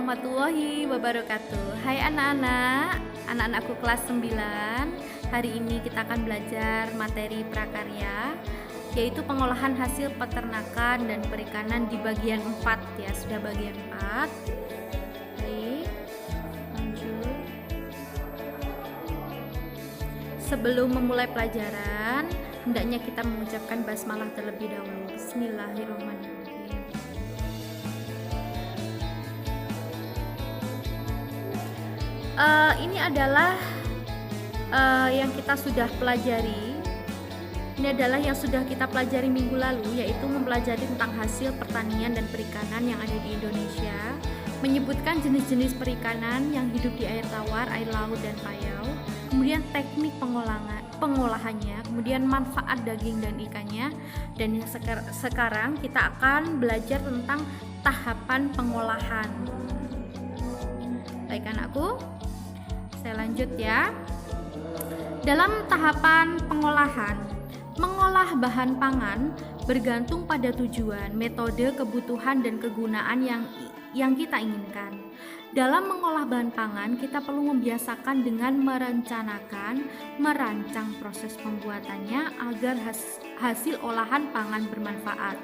warahmatullahi wabarakatuh. Hai anak-anak, anak-anakku kelas 9. Hari ini kita akan belajar materi prakarya, yaitu pengolahan hasil peternakan dan perikanan di bagian 4 ya. Sudah bagian 4. Baik, lanjut. Sebelum memulai pelajaran, hendaknya kita mengucapkan basmalah terlebih dahulu. Bismillahirrahmanirrahim. Ini adalah yang kita sudah pelajari. Ini adalah yang sudah kita pelajari minggu lalu, yaitu mempelajari tentang hasil pertanian dan perikanan yang ada di Indonesia, menyebutkan jenis-jenis perikanan yang hidup di air tawar, air laut, dan payau, kemudian teknik pengolahannya, kemudian manfaat daging dan ikannya, dan yang sekarang kita akan belajar tentang tahapan pengolahan. Baik anakku, saya lanjut ya. Dalam tahapan pengolahan, mengolah bahan pangan bergantung pada tujuan, metode, kebutuhan, dan kegunaan yang kita inginkan. Dalam mengolah bahan pangan, kita perlu membiasakan dengan merencanakan, merancang proses pembuatannya agar hasil olahan pangan bermanfaat,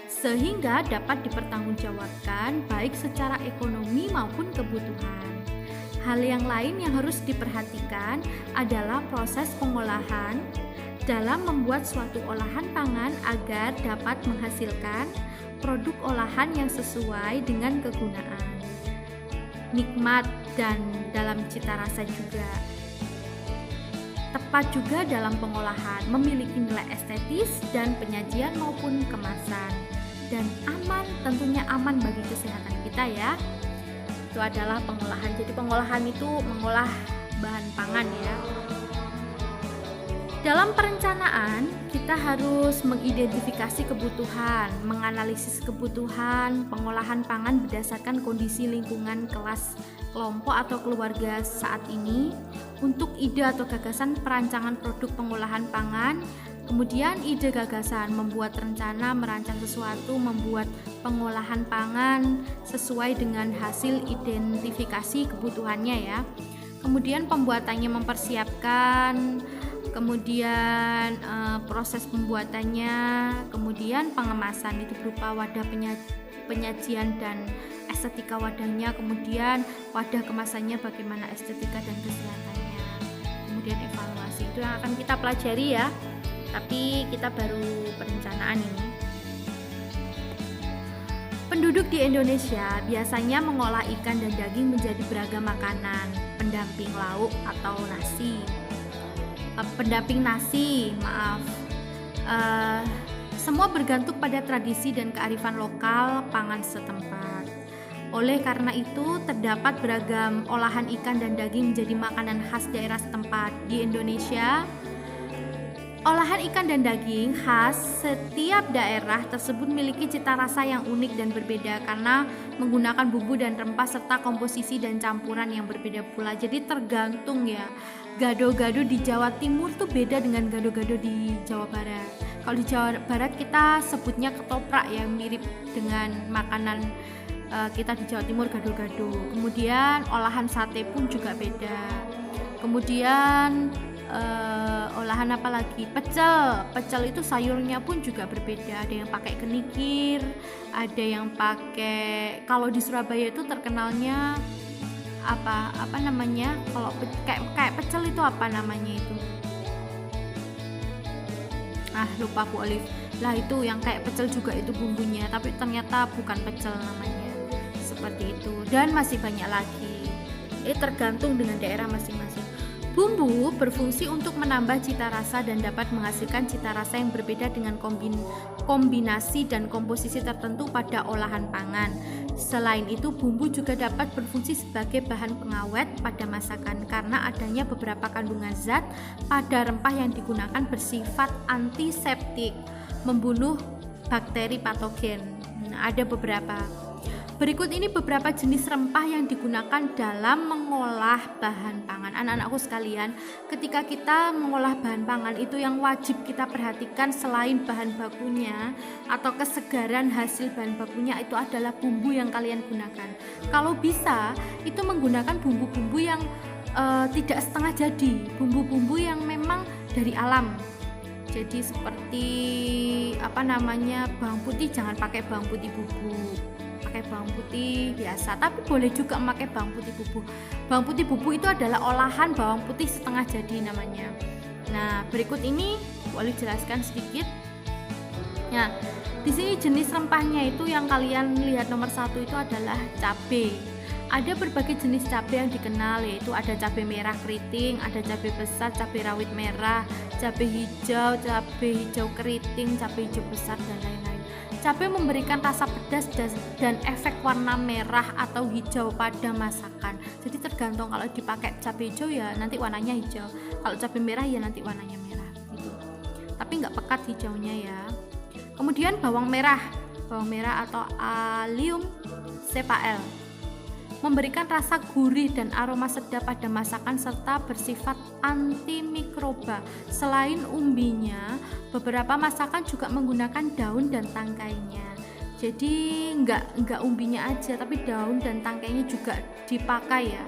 sehingga dapat dipertanggungjawabkan baik secara ekonomi maupun kebutuhan. Hal yang lain yang harus diperhatikan adalah proses pengolahan dalam membuat suatu olahan pangan agar dapat menghasilkan produk olahan yang sesuai dengan kegunaan, nikmat, dan dalam cita rasa juga. Tepat juga dalam pengolahan, memiliki nilai estetis dan penyajian maupun kemasan, dan aman, tentunya aman bagi kesehatan kita ya. Itu adalah pengolahan. Jadi pengolahan itu mengolah bahan pangan ya. Dalam perencanaan, kita harus mengidentifikasi kebutuhan, menganalisis kebutuhan pengolahan pangan berdasarkan kondisi lingkungan, kelas, kelompok, atau keluarga saat ini, untuk ide atau gagasan perancangan produk pengolahan pangan. Kemudian ide gagasan, membuat rencana, merancang sesuatu, membuat pengolahan pangan sesuai dengan hasil identifikasi kebutuhannya ya. Kemudian pembuatannya, mempersiapkan, kemudian proses pembuatannya, kemudian pengemasan itu berupa wadah penyajian dan estetika wadahnya, kemudian wadah kemasannya bagaimana estetika dan kesehatannya, kemudian evaluasi. Itu yang akan kita pelajari ya, tapi kita baru perencanaan ini. Penduduk di Indonesia biasanya mengolah ikan dan daging menjadi beragam makanan pendamping lauk atau nasi. Semua bergantung pada tradisi dan kearifan lokal pangan setempat. Oleh karena itu, terdapat beragam olahan ikan dan daging menjadi makanan khas daerah setempat. Di Indonesia, olahan ikan dan daging khas setiap daerah tersebut memiliki cita rasa yang unik dan berbeda karena menggunakan bumbu dan rempah serta komposisi dan campuran yang berbeda pula. Jadi tergantung ya. Gado-gado di Jawa Timur tuh beda dengan gado-gado di Jawa Barat. Kalau di Jawa Barat kita sebutnya ketoprak yang mirip dengan makanan kita di Jawa Timur, gado-gado. Kemudian olahan sate pun juga beda. Kemudian olahan apa lagi? Pecel itu sayurnya pun juga berbeda. Ada yang pakai kenikir, ada yang pakai, kalau di Surabaya itu terkenalnya apa namanya? Kalau kayak pecel itu apa namanya itu? Lupa Bu Olive. Lah itu yang kayak pecel juga itu bumbunya, tapi ternyata bukan pecel namanya. Seperti itu, dan masih banyak lagi. Tergantung dengan daerah masing-masing. Bumbu berfungsi untuk menambah cita rasa dan dapat menghasilkan cita rasa yang berbeda dengan kombinasi dan komposisi tertentu pada olahan pangan. Selain itu, bumbu juga dapat berfungsi sebagai bahan pengawet pada masakan karena adanya beberapa kandungan zat pada rempah yang digunakan bersifat antiseptik, membunuh bakteri patogen. Ada beberapa. Berikut ini beberapa jenis rempah yang digunakan dalam mengolah bahan pangan. Anak-anakku sekalian, ketika kita mengolah bahan pangan itu yang wajib kita perhatikan selain bahan bakunya atau kesegaran hasil bahan bakunya itu adalah bumbu yang kalian gunakan. Kalau bisa itu menggunakan bumbu-bumbu yang tidak setengah jadi, bumbu-bumbu yang memang dari alam. Jadi seperti bawang putih, jangan pakai bawang putih bubuk, pakai bawang putih biasa, tapi boleh juga memakai bawang putih bubuk. Bawang putih bubuk itu adalah olahan bawang putih setengah jadi namanya. Nah, berikut ini boleh jelaskan sedikit. Nah, di sini jenis rempahnya itu yang kalian lihat nomor 1 itu adalah cabai. Ada berbagai jenis cabai yang dikenal, yaitu ada cabai merah keriting, ada cabai besar, cabai rawit merah, cabai hijau keriting, cabai hijau besar, dan lain-lain. Cabai memberikan rasa pedas dan efek warna merah atau hijau pada masakan. Jadi tergantung, kalau dipakai cabai hijau ya nanti warnanya hijau, kalau cabai merah ya nanti warnanya merah gitu. Tapi nggak pekat hijaunya ya. Kemudian bawang merah atau Allium cepael memberikan rasa gurih dan aroma sedap pada masakan serta bersifat antimikroba. Selain umbinya, beberapa masakan juga menggunakan daun dan tangkainya. Jadi enggak umbinya aja, tapi daun dan tangkainya juga dipakai ya.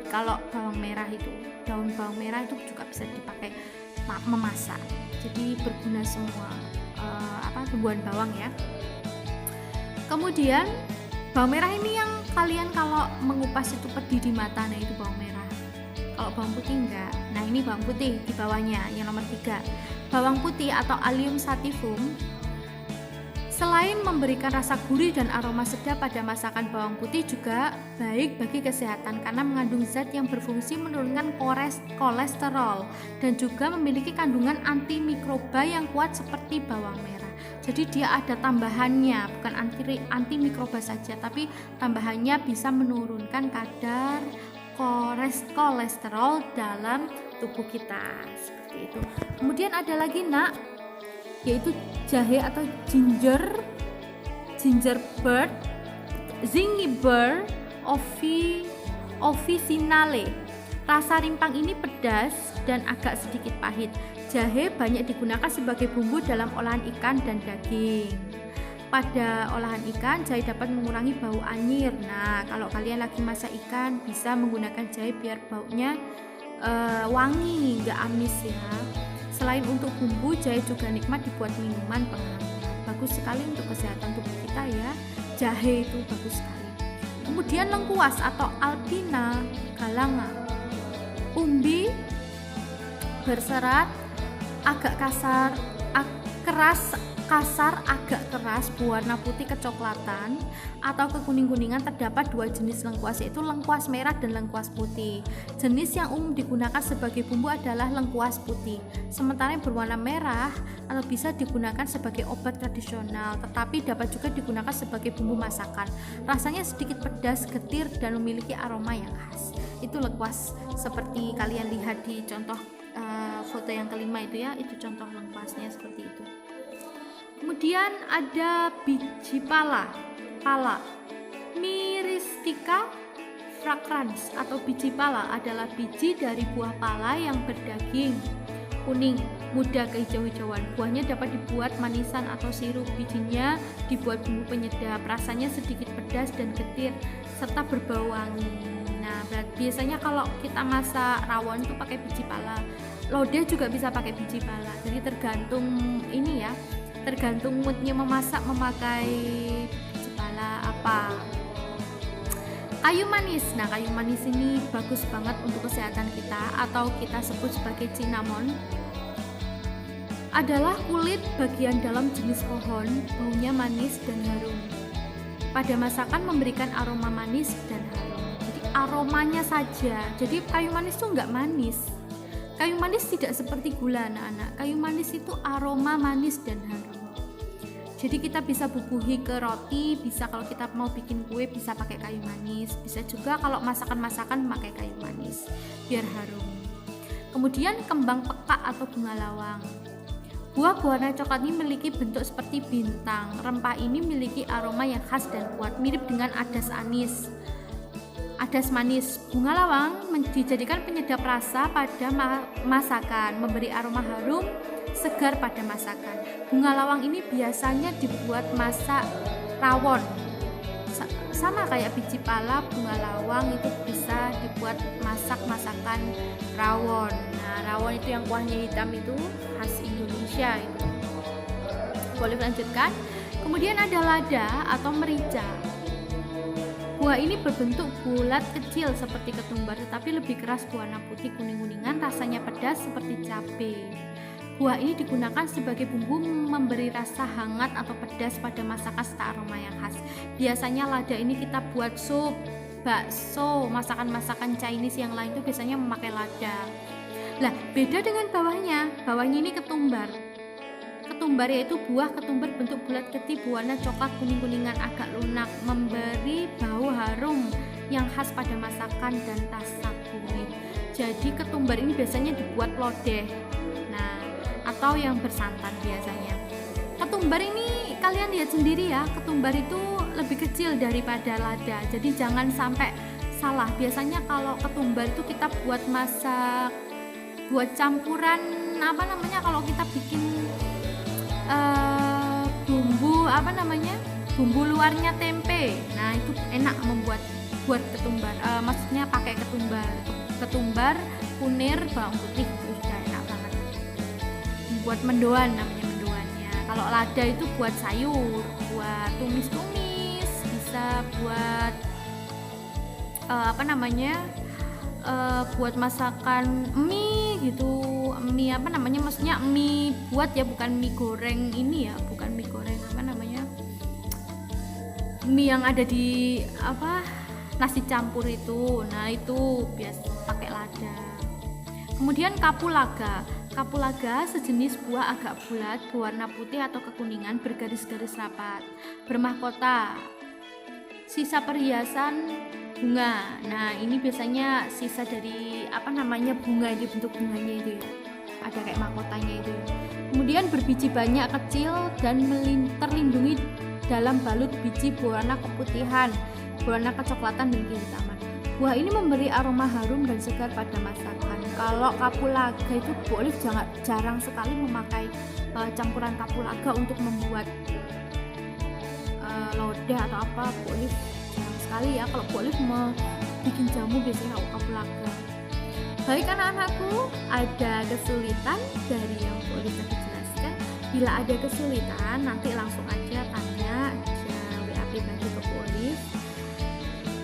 Kalau bawang merah itu, daun bawang merah itu juga bisa dipakai memasak. Jadi berguna semua tumbuhan bawang ya. Kemudian bawang merah ini yang kalian kalau mengupas itu pedih di mata, nah itu bawang merah. Kalau bawang putih enggak. Nah, ini bawang putih di bawahnya yang nomor 3. Bawang putih atau Allium sativum selain memberikan rasa gurih dan aroma sedap pada masakan, bawang putih juga baik bagi kesehatan karena mengandung zat yang berfungsi menurunkan kolesterol dan juga memiliki kandungan antimikroba yang kuat seperti bawang merah. Jadi dia ada tambahannya, bukan antimikroba saja, tapi tambahannya bisa menurunkan kadar kolesterol dalam tubuh kita, seperti itu. Kemudian ada lagi yaitu jahe atau gingerbread officinale. Rasa rimpang ini pedas dan agak sedikit pahit. Jahe banyak digunakan sebagai bumbu dalam olahan ikan dan daging. Pada olahan ikan, jahe dapat mengurangi bau anyir. Nah, kalau kalian lagi masak ikan, bisa menggunakan jahe biar baunya wangi, nggak amis ya. Selain untuk bumbu, jahe juga nikmat dibuat minuman penghangat. Bagus sekali untuk kesehatan tubuh kita ya. Jahe itu bagus sekali. Kemudian lengkuas atau Alpina galanga. Umbi berserat, agak kasar, agak keras, berwarna putih kecoklatan atau kekuning-kuningan. Terdapat 2 jenis lengkuas, yaitu lengkuas merah dan lengkuas putih. Jenis yang umum digunakan sebagai bumbu adalah lengkuas putih, sementara yang berwarna merah atau bisa digunakan sebagai obat tradisional, tetapi dapat juga digunakan sebagai bumbu masakan. Rasanya sedikit pedas, getir, dan memiliki aroma yang khas. Itu lengkuas seperti kalian lihat di contoh foto yang kelima itu ya, itu contoh lengkuasnya seperti itu. Kemudian ada biji pala Myristica fragrans atau biji pala adalah biji dari buah pala yang berdaging kuning muda kehijau-hijauan. Buahnya dapat dibuat manisan atau sirup. Bijinya dibuat bumbu penyedap. Rasanya sedikit pedas dan getir serta berbau wangi. Nah, biasanya kalau kita masak rawon itu pakai biji pala. Lodeh juga bisa pakai biji pala. Jadi tergantung ini ya, tergantung moodnya memasak memakai biji pala apa. Kayu manis. Nah, kayu manis ini bagus banget untuk kesehatan kita, atau kita sebut sebagai cinnamon. Adalah kulit bagian dalam jenis pohon, baunya manis dan harum. Pada masakan memberikan aroma manis dan harum. Jadi aromanya saja. Jadi kayu manis itu enggak manis. Kayu manis tidak seperti gula, anak-anak. Kayu manis itu aroma manis dan harum. Jadi kita bisa bubuhi ke roti, bisa kalau kita mau bikin kue bisa pakai kayu manis, bisa juga kalau masakan-masakan pakai kayu manis biar harum. Kemudian kembang peka atau bunga lawang. Buah berwarna coklat ini memiliki bentuk seperti bintang. Rempah ini memiliki aroma yang khas dan kuat, mirip dengan adas manis. Bunga lawang dijadikan penyedap rasa pada masakan, memberi aroma harum segar pada masakan. Bunga lawang ini biasanya dibuat masak rawon. Sama kayak biji pala, bunga lawang itu bisa dibuat masakan rawon. Nah, rawon itu yang kuahnya hitam itu khas Indonesia itu. Boleh lanjutkan. Kemudian ada lada atau merica. Buah ini berbentuk bulat kecil seperti ketumbar, tetapi lebih keras, berwarna putih kuning-kuningan, rasanya pedas seperti cabai. Buah ini digunakan sebagai bumbu memberi rasa hangat atau pedas pada masakan serta aroma yang khas. Biasanya lada ini kita buat sup, bakso, masakan-masakan Chinese yang lain itu biasanya memakai lada. Lah, beda dengan bawahnya. Bawahnya ini ketumbar. Ketumbar yaitu buah ketumbar bentuk bulat kecil, berwarna coklat kuning-kuningan agak lunak, memberi bau harum yang khas pada masakan dan rasa gurih. Jadi ketumbar ini biasanya dibuat lodeh. Nah, atau yang bersantan biasanya. Ketumbar ini kalian lihat sendiri ya, ketumbar itu lebih kecil daripada lada. Jadi jangan sampai salah. Biasanya kalau ketumbar itu kita buat masak, buat campuran kalau kita bikin bumbu luarnya tempe. Nah, itu enak buat ketumbar. Maksudnya pakai ketumbar, kunir, bawang putih, itu sudah enak banget. Buat mendoan namanya mendoannya. Kalau lada itu buat sayur, buat tumis-tumis, bisa buat buat masakan mie gitu. Maksudnya mie buat ya, bukan mie goreng ini ya, bukan mie goreng mie yang ada di nasi campur itu. Nah, itu biasa pakai lada. Kemudian kapulaga. Kapulaga sejenis buah agak bulat, berwarna putih atau kekuningan, bergaris-garis rapat, bermahkota sisa perhiasan bunga. Nah, ini biasanya sisa dari bunga, ini bentuk bunganya itu ya, ada kayak mahkotanya itu. Kemudian berbiji banyak, kecil, dan terlindungi dalam balut biji berwarna keputihan, berwarna kecoklatan dan kehitaman. Buah ini memberi aroma harum dan segar pada masakan. Kalau kapulaga itu Bu Olive jarang sekali memakai campuran kapulaga untuk membuat lodeh atau apa. Bu Olive jarang sekali ya. Kalau Bu Olive mau bikin jamu biasanya kapulaga. Baik anak-anakku, ada kesulitan dari yang Bu Olive tadi jelaskan. Bila ada kesulitan, nanti langsung aja tanya WA pribadi ke Bu Olive.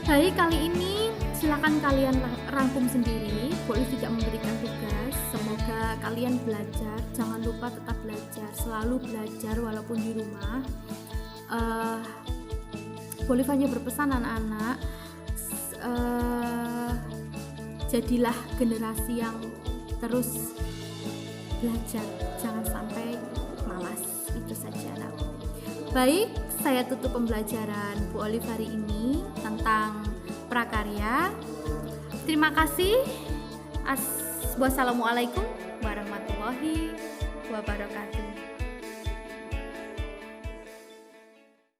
Baik, kali ini silakan kalian rangkum sendiri. Bu Olive tidak memberikan tugas. Semoga kalian belajar. Jangan lupa tetap belajar, selalu belajar walaupun di rumah. Bu Olive hanya berpesan anak-anak, jadilah generasi yang terus belajar. Jangan sampai malas. Itu saja anak. Baik, saya tutup pembelajaran Bu Olive hari ini tentang prakarya. Terima kasih. Wassalamualaikum warahmatullahi wabarakatuh.